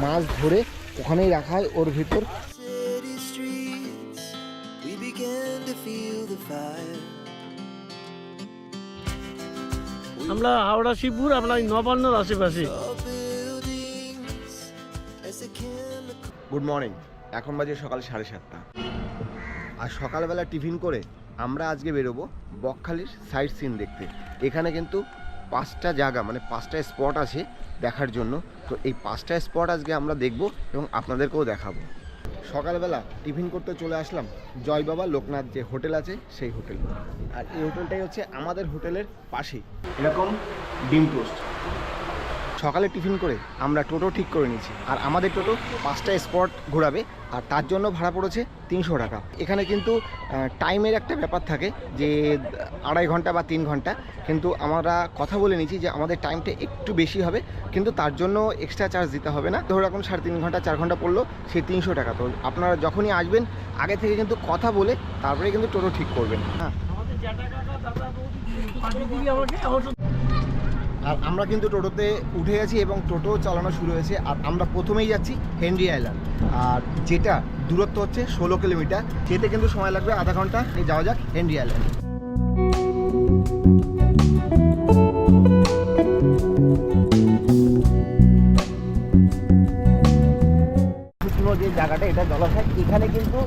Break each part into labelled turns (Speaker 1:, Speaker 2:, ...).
Speaker 1: মাছ ধরে ওখানেই রাখা হয় ওর ভিতর।
Speaker 2: আমরা হাওড়া শিবপুর, আমরা নবান্নর আশেপাশে।
Speaker 1: গুড মর্নিং, এখন বাজে সকাল 7:30। আর সকালবেলা টিফিন করে আমরা আজকে বেরোবো বকখালির সাইট সিন দেখতে। এখানে কিন্তু 5টা জায়গা, মানে 5টা স্পট আছে দেখার জন্য। তো এই 5টা স্পট আজকে আমরা দেখব এবং আপনাদেরকেও দেখাবো। সকালবেলা টিফিন করতে চলে আসলাম জয় বাবা লোকনাথ যে হোটেল আছে সেই হোটেল। আর এই হোটেলটাই হচ্ছে আমাদের হোটেলের পাশেই। এরকম ডিম টোস্ট। সকালে টিফিন করে আমরা টোটো ঠিক করে নিয়েছি, আর আমাদের টোটো 5টা স্পট ঘোরাবে, আর তার জন্য ভাড়া পড়েছে 300 টাকা। এখানে কিন্তু টাইমের একটা ব্যাপার থাকে যে 2.5 ঘন্টা বা 3 ঘন্টা, কিন্তু আমরা কথা বলে নিয়েছি যে আমাদের টাইমটা একটু বেশি হবে, কিন্তু তার জন্য এক্সট্রা চার্জ দিতে হবে না। ধরো এখন 3.5 ঘন্টা 4 ঘন্টা পড়লো, সেই 300 টাকা। তো আপনারা যখনই আসবেন আগে থেকে কিন্তু কথা বলে তারপরে কিন্তু টোটো ঠিক করবেন। হ্যাঁ, আর আমরা কিন্তু টোটোতে উঠে গেছি এবং টোটো চালানো শুরু হয়েছে। আর আমরা প্রথমেই যাচ্ছি হেনরি আইল্যান্ড, আর যেটা দূরত্ব হচ্ছে 16 কিলোমিটার। যেতে কিন্তু সময় লাগবে আধা ঘন্টা। এই যাওয়া যাক হেনরি আইল্যান্ড। শুকনো যে জায়গাটা, এটা জলাশয়, এখানে কিন্তু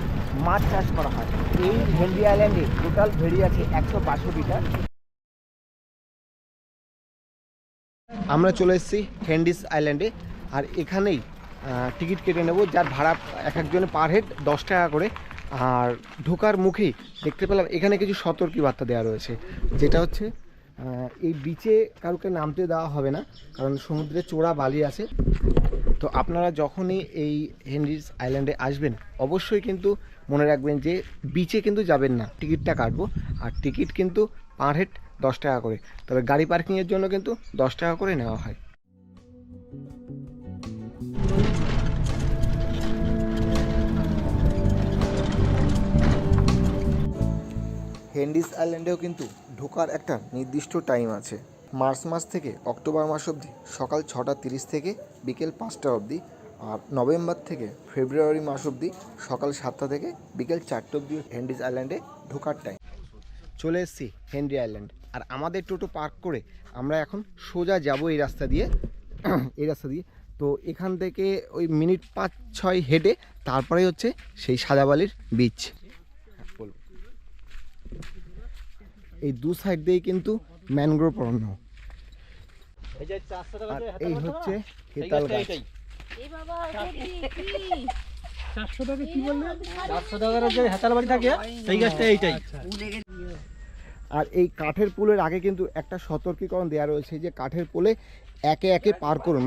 Speaker 1: মাছ চাষ করা হয়। এই হেনরি আইল্যান্ডে টোটাল ভেড়ি আছে 162টা। আমরা চলে এসেছি হেন্ডিস আইল্যান্ডে, আর এখানেই টিকিট কেটে নেব, যার ভাড়া এক একজনে পার হেড 10 টাকা করে। আর ঢোকার মুখেই দেখতে পেলাম এখানে কিছু সতর্কী বার্তা দেওয়া রয়েছে, যেটা হচ্ছে এই বিচে কাউকে নামতে দেওয়া হবে না, কারণ সমুদ্রে চোরা বালি আছে। তো আপনারা যখনই এই হেনরিস আইল্যান্ডে আসবেন অবশ্যই কিন্তু মনে রাখবেন যে বিচে কিন্তু যাবেন না, টিকিটটা কাটবো। আর টিকিট কিন্তু পার হেড 10 টাকা করে, তবে গাড়ি পার্কিংয়ের জন্য কিন্তু 10 টাকা করে নেওয়া হয়। হেন্ডিস আইল্যান্ডেও কিন্তু ঢোকার একটা নির্দিষ্ট টাইম আছে। মার্চ মাস থেকে অক্টোবর মাস অবধি সকাল 6:30 থেকে বিকেল 5টা অবধি, আর নভেম্বর থেকে ফেব্রুয়ারি মাস অবধি সকাল 7টা থেকে বিকেল 4টে অবধি হেন্ডিস আইল্যান্ডে ঢোকার টাইম। চলে এসেছি হেনরি আইল্যান্ড, আর আমাদের টোটো পার্ক করে আমরা এখন সোজা যাব এই রাস্তা দিয়ে। তো এখান থেকে ওই মিনিট 5-6 হেঁটে তারপরে হচ্ছে সেই সাদাবালির বিচ। এই দু সাইড দিয়েই কিন্তু ম্যানগ্রোভ অরণ্য। এই হচ্ছে হেতাল গাছ।
Speaker 2: 400 টাকা কি বললেন? 400 টাকার যে হেতাল বাড়ি থাকে সেই গাছটা এইটাই।
Speaker 1: আর এই কাঠের পুলের আগে কিন্তু একটা সতর্কীকরণ দেওয়া রয়েছে যে কাঠের পুলে একে একে পার করুন।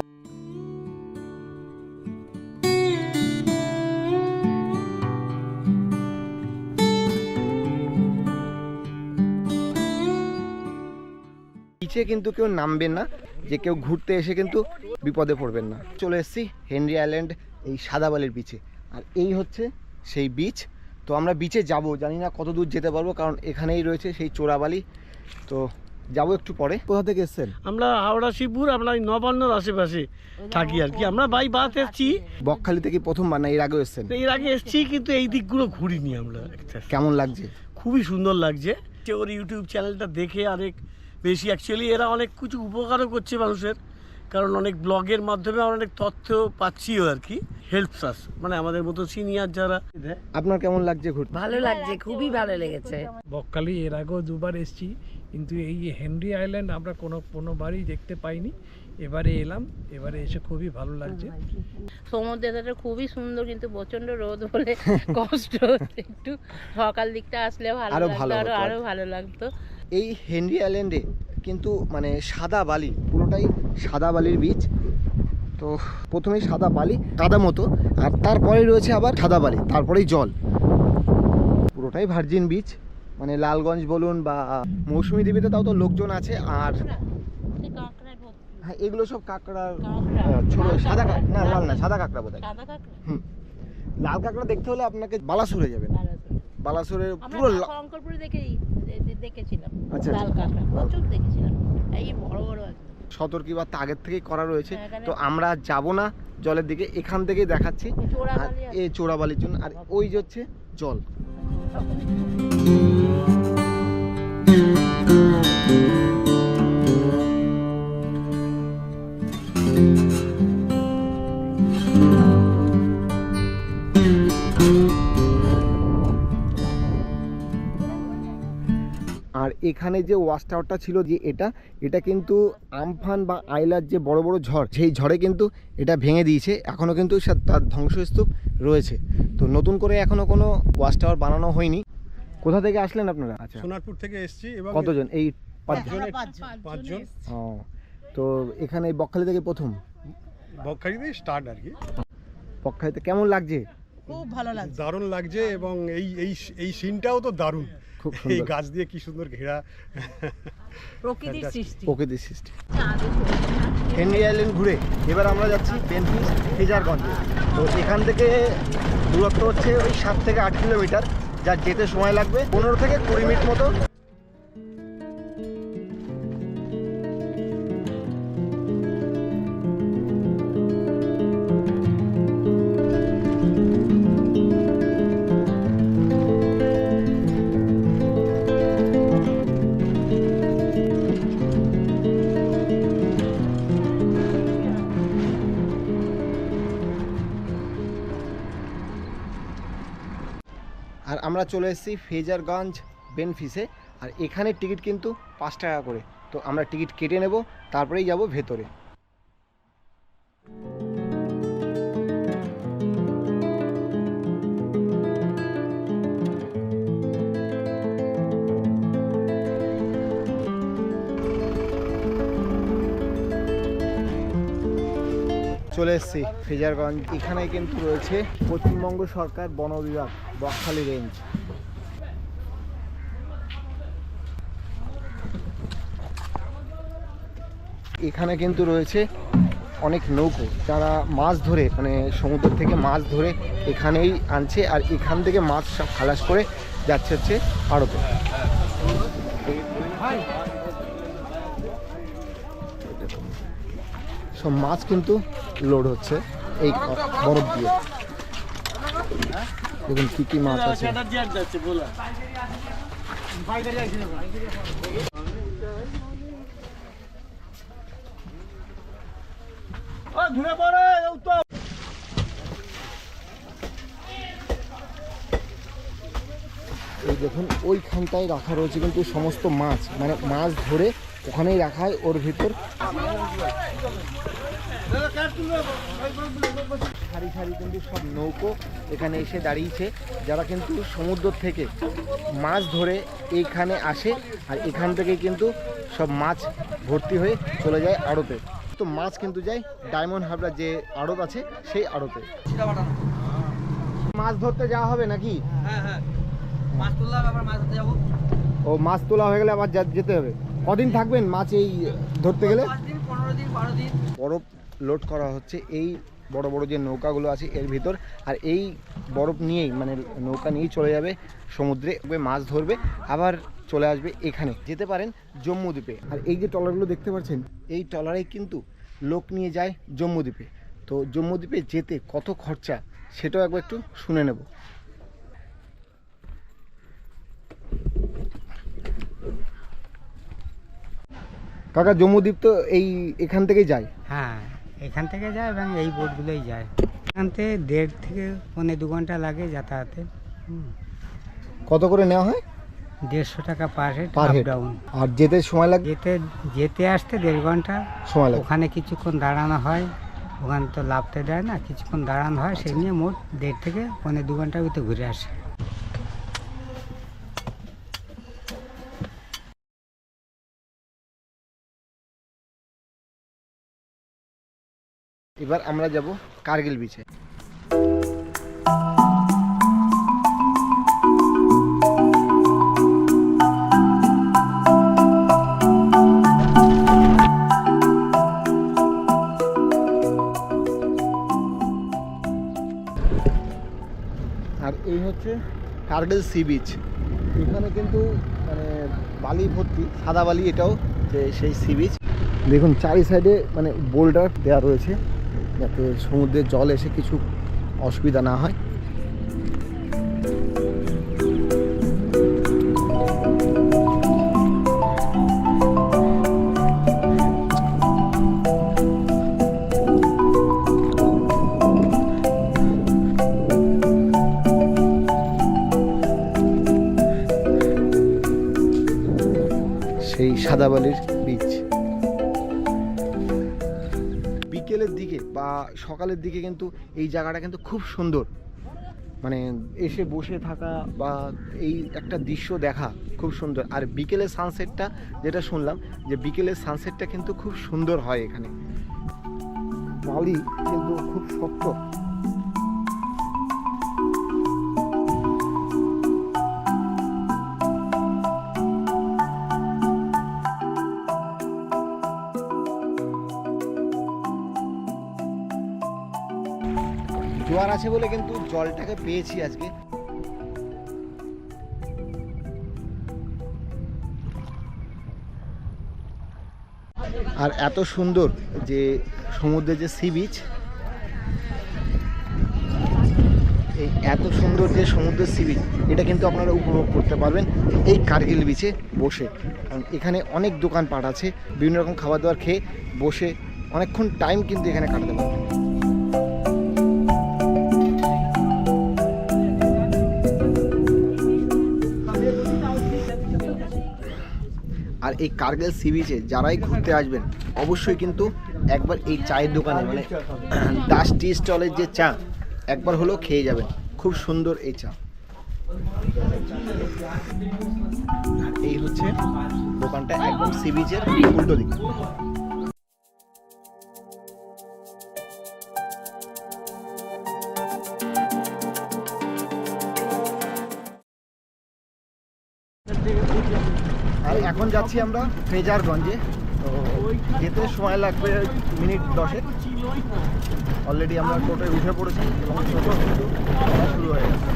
Speaker 1: নিচে কিন্তু কেউ নামবেন না, যে কেউ ঘুরতে এসে কিন্তু বিপদে পড়বেন না। চলে এসেছি হেনরি আইল্যান্ড এই সাদাবালির বিচে, আর এই হচ্ছে সেই বিচ। তো আমরা বিচে যাব, জানি না কত দূর যেতে পারবো, কারণ এখানেই রয়েছে সেই চোরাবালি। তো যাবো একটু পরে। কোথা থেকে এসেছেন?
Speaker 2: আমরা হাওড়া শিবপুর, আমরা নবান্নর আশেপাশে থাকি আর কি। আমরা বাই বাস এসেছি।
Speaker 1: বকখালি থেকে প্রথমবার না এর আগেও এসেছেন?
Speaker 2: এর আগে এসেছি, কিন্তু এই দিকগুলো ঘুরিনি আমরা।
Speaker 1: কেমন লাগছে?
Speaker 2: খুবই সুন্দর লাগছে। ওর ইউটিউব চ্যানেলটা দেখে অনেক বেশি, অ্যাকচুয়ালি এরা অনেক কিছু উপকারও করছে মানুষের, কারণ অনেক ব্লগের মাধ্যমে আমরা অনেক তথ্য পাচ্ছিও আর কি। হেল্পস আস, মানে আমাদের মতো সিনিয়র যারা।
Speaker 1: আপনার কেমন লাগছে ঘুরতে?
Speaker 3: ভালো লাগছে, খুবই ভালো লেগেছে।
Speaker 4: বকখালি এর আগেও 2বার এসেছি, কিন্তু এই হেনরি আইল্যান্ড আমরা কোনোবারই দেখতে পাইনি। এবারে এলাম, এবারে এসে খুবই ভালো লাগছে।
Speaker 3: সমুদ্রটা খুবই সুন্দর, কিন্তু প্রচন্ড রোদ বলে কষ্ট হচ্ছে একটু। সকাল দিকটা আসলে ভালো লাগতো, আরো ভালো লাগতো।
Speaker 1: এই হেনরি আইল্যান্ডে কিন্তু মানে সাদা বালি, পুরোটাই সাদা বালির বিচ। তো প্রথমেই সাদা বালি, কাদা মতো, আর তারপরে রয়েছে আবার সাদা বালি, তারপরেই জল। পুরোটাই ভার্জিন বিচ, মানে লালগঞ্জ বলুন বা মৌসুমী দ্বীপেতে তাও তো লোকজন আছে। আর হ্যাঁ, এগুলো সব কাঁকড়া, ছোট সাদা না, লাল না, সাদা কাঁকড়া বোধ হয়। লাল কাঁকড়া দেখতে হলে আপনাকে বালাসুরে যাবেন। বালাসুরের পুরো
Speaker 3: শঙ্করপুরে দেখেছিলাম।
Speaker 1: আচ্ছা,
Speaker 3: লাল কাঁকড়া প্রচুর দেখেছিলাম, এই বড় বড়।
Speaker 1: সতর্কবার্তা আগের থেকেই করা রয়েছে।
Speaker 3: এখানে-
Speaker 1: তো আমরা যাব না জলের দিকে, এখান থেকেই দেখাচ্ছি। আর
Speaker 3: চোরাবালি আছে।
Speaker 1: এই চোরাবালির জন্য, আর ওই যে হচ্ছে জল। আর এখানে যে ওয়াচ টাওয়ারটা ছিল, যে এটা কিন্তু আমফান বা আইলার যে বড় বড় ঝড়, সেই ঝড়ে কিন্তু এটা ভেঙে দিয়েছে। এখনও কিন্তু তার ধ্বংসস্তূপ রয়েছে। তো নতুন করে এখনও কোনো ওয়াচ টাওয়ার বানানো হয়নি। কোথা থেকে আসলেন আপনারা? আচ্ছা,
Speaker 5: সোনারপুর থেকে এসেছি এবং
Speaker 1: কতজন? এই 5 জন।
Speaker 5: পাঁচজন
Speaker 1: ও, তো এখানে এই বকখালি থেকে প্রথম?
Speaker 5: বকখালিতেই স্টার্ট আর কি।
Speaker 1: বকখালিতে কেমন লাগছে?
Speaker 6: খুব ভালো লাগছে।
Speaker 5: দারুণ লাগছে এবং এই সিনটাও তো দারুণ।
Speaker 1: খুব
Speaker 5: এই
Speaker 1: সুন্দর
Speaker 5: গাছ দিয়ে কি সুন্দর ঘেরা।
Speaker 6: প্রকৃতির সৃষ্টি।
Speaker 1: প্রকৃতির সৃষ্টি। হেনরি আইল্যান্ড ঘুরে এবার আমরা যাচ্ছি বেনফিস ফ্রেজারগঞ্জে। তো এখান থেকে দূরত্ব হচ্ছে ওই 7 থেকে 8 কিলোমিটার, যার যেতে সময় লাগবে 15 থেকে 20 মিনিট মতো। আর আমরা চলে এসেছি ফ্রেজারগঞ্জ বেনফিসে। আর এখানে টিকিট কিন্তু 5 টাকা করে। তো আমরা টিকিট কেটে নেব, তারপরেই যাব ভেতরে। চলে এসেছি ফ্রেজারগঞ্জ। এখানে কিন্তু রয়েছে পশ্চিমবঙ্গ সরকার বন বিভাগ বকখালি রেঞ্জ। এখানে কিন্তু রয়েছে অনেক নৌকো, যারা মাছ ধরে, মানে সমুদ্র থেকে মাছ ধরে এখানেই আনছে। আর এখান থেকে মাছ সব খালাস করে যাচ্ছে হচ্ছে আড়তে। সব মাছ কিন্তু লোড হচ্ছে এই বরফ দিয়ে। দেখুন কি কি মাছ আছে। এই দেখুন ওইখানটায় রাখা রয়েছে কিন্তু সমস্ত মাছ, মানে মাছ ধরে ওখানেই রাখা হয় ওর ভিতর। সারি সারি কিন্তু সব নৌকো এখানে এসে দাঁড়িয়েছে, যারা কিন্তু সমুদ্র থেকে মাছ ধরে এইখানে আসে। আর এখান থেকে কিন্তু সব মাছ ভর্তি হয়ে চলে যায় আড়তে। তো মাছ কিন্তু যায় ডায়মন্ড হারবার যে আড়ত আছে সেই আড়তে। মাছ ধরতে যাওয়া হবে নাকি? ও, মাছ তোলা হয়ে গেলে আবার যেতে হবে। কদিন থাকবেন মাছ এই ধরতে গেলে?
Speaker 6: 15 দিন 12 দিন।
Speaker 1: বরফ লোড করা হচ্ছে এই বড় বড় যে নৌকাগুলো আছে এর ভিতর। আর এই বরফ নিয়েই, মানে নৌকা নিয়েই চলে যাবে সমুদ্রে, মাছ ধরবে, আবার চলে আসবে এখানে। যেতে পারেন জম্মুদ্বীপে। আর এই যে ট্রলারগুলো দেখতে পাচ্ছেন, এই ট্রলারে কিন্তু লোক নিয়ে যায় জম্মুদ্বীপে। তো জম্মুদ্বীপে যেতে কত খরচা সেটাও একবার একটু শুনে নেব। কাকা, জম্মুদ্বীপ তো এখান থেকেই যায়?
Speaker 7: হ্যাঁ, এখান থেকে যায় এবং এই বোটগুলোই যায়। এখান থেকে 1.5 থেকে 2.25 ঘন্টা লাগে যাতায়াতে।
Speaker 1: কত করে নেওয়া হয়?
Speaker 7: 150 টাকা পার হেড,
Speaker 1: পার
Speaker 7: আপ
Speaker 1: হেড।
Speaker 7: ডাউন।
Speaker 1: আর যেতে সময় লাগে?
Speaker 7: যেতে আসতে 1.5 ঘন্টা
Speaker 1: সময় লাগে।
Speaker 7: ওখানে কিছুক্ষণ দাঁড়ানো হয়, ওখানে তো লাভতে দেয় না, কিছুক্ষণ দাঁড়ানো হয়, সেই নিয়ে মোট 1.5 থেকে 2.25 ঘন্টার ভিতরে ঘুরে আসে।
Speaker 1: এবার আমরা যাব কার্গিল বিচে। আর এই হচ্ছে কার্গিল সি বিচ। এখানে কিন্তু মানে বালি ভর্তি, সাদা বালি, এটাও যে সেই সি বিচ। দেখুন চারি সাইডে মানে বোল্ডার দেওয়া রয়েছে যাতে সমুদ্রের জল এসে কিছু অসুবিধা না হয়। সেই সাদাবালির বীচ বিকেলের দিকে বা সকালের দিকে কিন্তু এই জায়গাটা কিন্তু খুব সুন্দর, মানে এসে বসে থাকা বা এই একটা দৃশ্য দেখা খুব সুন্দর। আর বিকেলের সানসেটটা যেটা শুনলাম যে বিকেলের সানসেটটা কিন্তু খুব সুন্দর হয় এখানে। বালি কিন্তু খুব শক্ত। জোয়ার আছে বলে কিন্তু জলটাকে পেয়েছি আজকে। আর এত সুন্দর যে সমুদ্রের যে সি বিচ, এই এত সুন্দর যে সমুদ্রের সি বিচ, এটা কিন্তু আপনারা উপভোগ করতে পারবেন এই কার্গিল বিচে বসে। কারণ এখানে অনেক দোকানপাট আছে, বিভিন্ন রকম খাবার দাবার খেয়ে বসে অনেকক্ষণ টাইম কিন্তু এখানে কাটাতে পারবেন। আর এই কার্গিল সি বিচে যারাই ঘুরতে আসবেন অবশ্যই কিন্তু একবার এই চায়ের দোকানে মানে দাস টি স্টলের যে চা একবার হলেও খেয়ে যাবেন, খুব সুন্দর এই চা। এই হচ্ছে দোকানটা একদম সি বিচের উল্টো দিকে। আর এখন যাচ্ছি আমরা ফ্রেজারগঞ্জে, তো যেতে সময় লাগবে মিনিট 10। অলরেডি আমরা টোটোয় উঠে পড়েছি এবং টোটো কিন্তু শুরু হয়ে গেছে।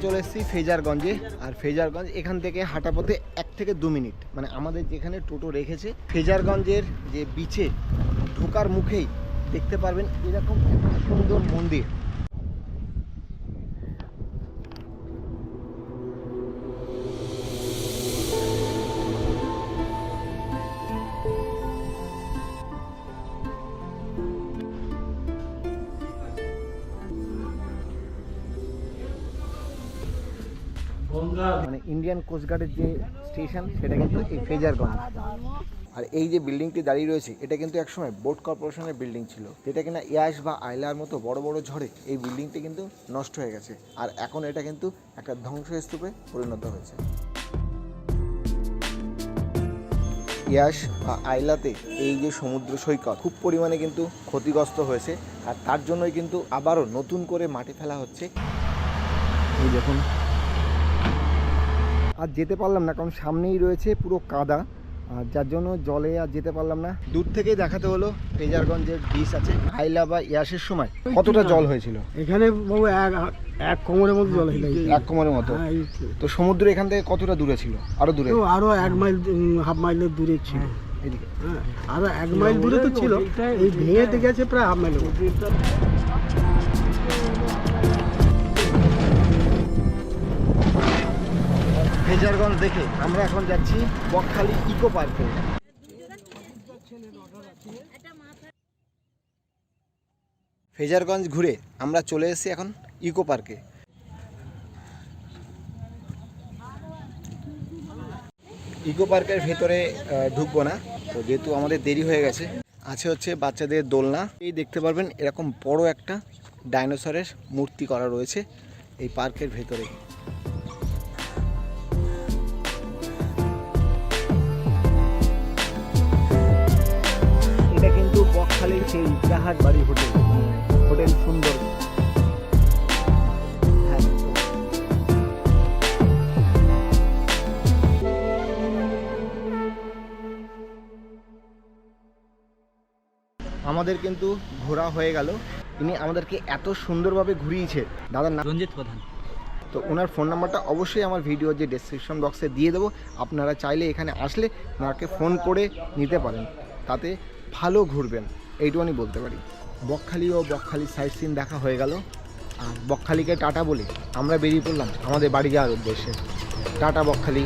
Speaker 1: চলে এসেছি ফ্রেজারগঞ্জে। আর ফ্রেজারগঞ্জ এখান থেকে হাঁটা পথে 1 থেকে 2 মিনিট, মানে আমাদের যেখানে টোটো রেখেছে ফ্রেজারগঞ্জের যে বিচে ঢোকার মুখেই দেখতে পারবেন এরকম একটা সুন্দর মন্দির। মানে ইন্ডিয়ান কোস্টগার্ডের যে স্টেশন সেটা কিন্তু এই ফ্রেজারগঞ্জ। আর এই যে বিল্ডিংটি দাঁড়িয়ে রয়েছে এটা কিন্তু একসময় বোট কর্পোরেশনের বিল্ডিং ছিল, যেটা কিনা ইয়াস বা আইলার মতো বড় বড় ঝড়ে এই বিল্ডিংটি কিন্তু নষ্ট হয়ে গেছে। আর এখন এটা কিন্তু একটা ধ্বংসস্তূপে পরিণত হয়েছে। ইয়াস বা আইলাতে এই যে সমুদ্র সৈকত খুব পরিমাণে কিন্তু ক্ষতিগ্রস্ত হয়েছে, আর তার জন্যই কিন্তু আবারও নতুন করে মাটি ফেলা হচ্ছে। এই দেখুন, আর যেতে পারলাম না কারণ সামনেই রয়েছে পুরো কাদা, আর যার জন্য জলে আর যেতে পারলাম না। দূর থেকেই দেখাতে হলো ফ্রেজারগঞ্জের বিচ আছে। আইলা বা ইয়াসের সময় কতটা জল হয়েছিল
Speaker 2: এখানে বাবু এক কোমরের মতো জল হয়েছিল।
Speaker 1: 1 কোমরের মতো। তো সমুদ্র এখান থেকে কতটা দূরে ছিল? আরো দূরে?
Speaker 2: আরো 1 মাইল হাফ মাইলের দূরে ছিল।
Speaker 1: এদিকে
Speaker 2: আরো 1 মাইল দূরে তো ছিল, এই ভেঙে গেছে প্রায় হাফ মাইল।
Speaker 1: ফ্রেজারগঞ্জ দেখে আমরা এখন যাচ্ছি বকখালি ইকো পার্কে। ফ্রেজারগঞ্জ ঘুরে আমরা চলে এসেছি এখন ইকো পার্কে। ইকো পার্কের ভেতরে ঢুকবো না, তো যেহেতু আমাদের দেরি হয়ে গেছে। আছে হচ্ছে বাচ্চাদের দোলনা, এই দেখতে পারবেন এরকম বড় একটা ডাইনোসরের মূর্তি করা রয়েছে এই পার্কের ভেতরে। এটা কিন্তু বকখালির সেই জাহাজ বাড়ি হোটেল, হোটেল সুন্দর। আমাদের কিন্তু ঘোরা হয়ে গেল। ইনি আমাদেরকে এত সুন্দরভাবে ঘুরিয়েছে। দাদার নাম
Speaker 8: রঞ্জিত প্রধান।
Speaker 1: তো ওনার ফোন নাম্বারটা অবশ্যই আমার ভিডিওর যে ডেসক্রিপশন বক্সে দিয়ে দেবো, আপনারা চাইলে এখানে আসলে ওনাকে ফোন করে নিতে পারেন, তাতে ভালো ঘুরবেন এইটুকুনি বলতে পারি। বকখালি ও বকখালি সাইট সিন দেখা হয়ে গেল, আর বকখালিকে টাটা বলে আমরা বেরিয়ে পড়লাম আমাদের বাড়ি যাওয়ার উদ্দেশ্যে। টাটা বকখালি।